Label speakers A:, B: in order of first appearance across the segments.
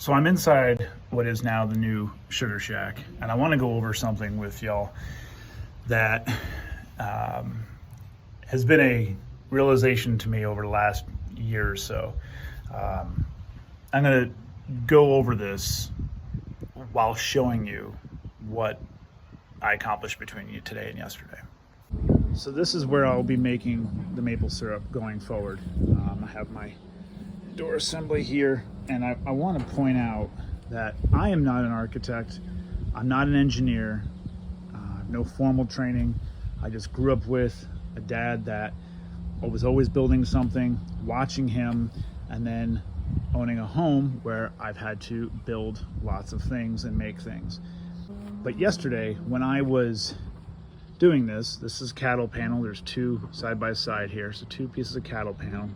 A: So I'm inside what is now the new Sugar Shack, and I want to go over something with y'all that has been a realization to me over the last year or so. I'm going to go over this while showing you what I accomplished between today and yesterday. So this is where I'll be making the maple syrup going forward. I have my door assembly here, and I want to point out that I am not an architect. I'm not an engineer. No formal training. I just grew up with a dad that was always building something, watching him, and then owning a home where I've had to build lots of things and make things. But yesterday, when I was doing this is cattle panel. There's two side by side here, so two pieces of cattle panel.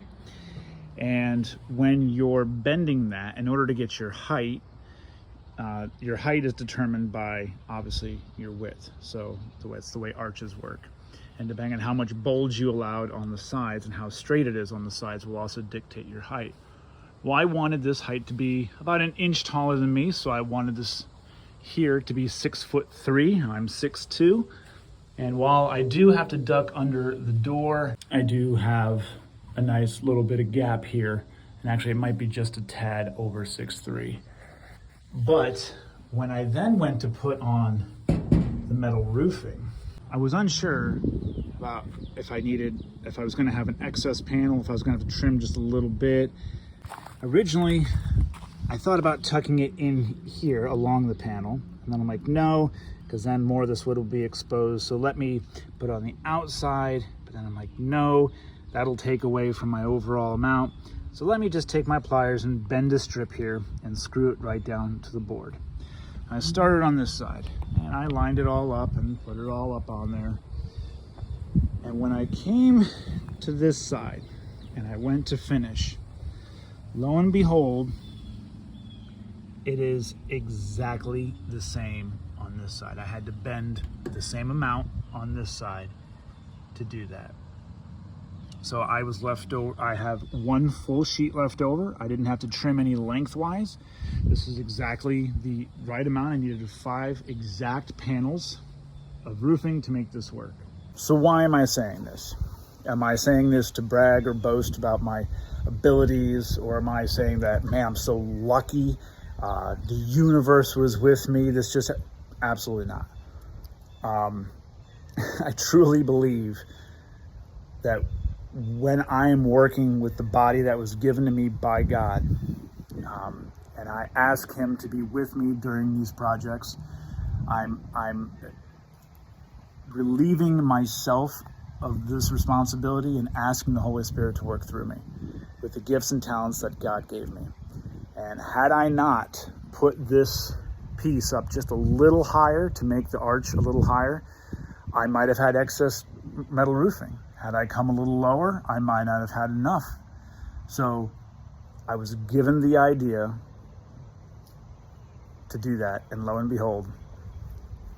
A: And when you're bending that, in order to get your height is determined by obviously your width. So it's the way arches work. And depending on how much bulge you allowed on the sides and how straight it is on the sides will also dictate your height. Well, I wanted this height to be about an inch taller than me, so I wanted this here to be 6'3". I'm 6'2". And while I do have to duck under the door, I do have a nice little bit of gap here. And actually it might be just a tad over 6'3". But when I then went to put on the metal roofing, I was unsure about if I was gonna have an excess panel, if I was gonna have to trim just a little bit. Originally, I thought about tucking it in here along the panel. And then I'm like, no, because then more of this wood will be exposed. So let me put it on the outside. But then I'm like, no, that'll take away from my overall amount. So let me just take my pliers and bend a strip here and screw it right down to the board. I started on this side and I lined it all up and put it all up on there. And when I came to this side and I went to finish, lo and behold, it is exactly the same on this side. I had to bend the same amount on this side to do that. So I was left over, I have one full sheet left over. I didn't have to trim any lengthwise. This is exactly the right amount. I needed 5 exact panels of roofing to make this work. So why am I saying this? Am I saying this to brag or boast about my abilities, or am I saying that, man, I'm so lucky, the universe was with me? This just, absolutely not. I truly believe that when I am working with the body that was given to me by God, and I ask him to be with me during these projects, I'm relieving myself of this responsibility and asking the Holy Spirit to work through me with the gifts and talents that God gave me. And had I not put this piece up just a little higher to make the arch a little higher, I might have had excess metal roofing. Had I come a little lower, I might not have had enough. So I was given the idea to do that, and lo and behold,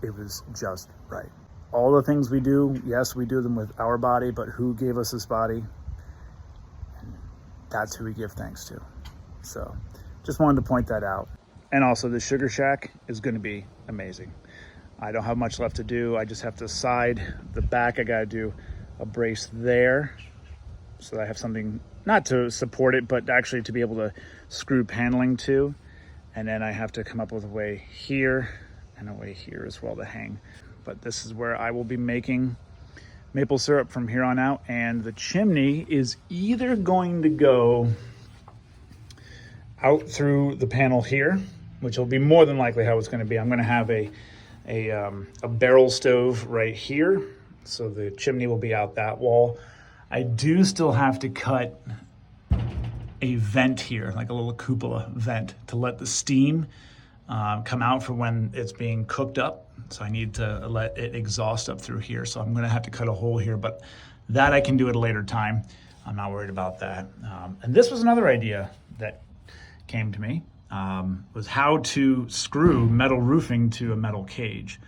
A: it was just right. All the things we do, yes, we do them with our body, but who gave us this body? And that's who we give thanks to. So just wanted to point that out. And also the Sugar Shack is gonna be amazing. I don't have much left to do. I just have to side the back. I gotta do a brace there so that I have something, not to support it, but actually to be able to screw paneling to. And then I have to come up with a way here and a way here as well to hang. But this is where I will be making maple syrup from here on out. And the chimney is either going to go out through the panel here, which will be more than likely how it's going to be. I'm going to have a barrel stove right here, so the chimney will be out that wall. I do still have to cut a vent here, like a little cupola vent, to let the steam come out for when it's being cooked up. So I need to let it exhaust up through here. So I'm going to have to cut a hole here, but that I can do at a later time. I'm not worried about that. And this was another idea that came to me, was how to screw metal roofing to a metal cage.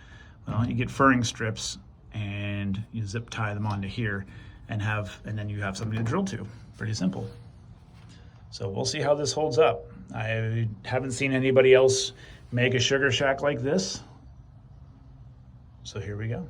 A: Well, you get furring strips and you zip tie them onto here and then you have something to drill to. Pretty simple. So we'll see how this holds up. I haven't seen anybody else make a sugar shack like this. So here we go.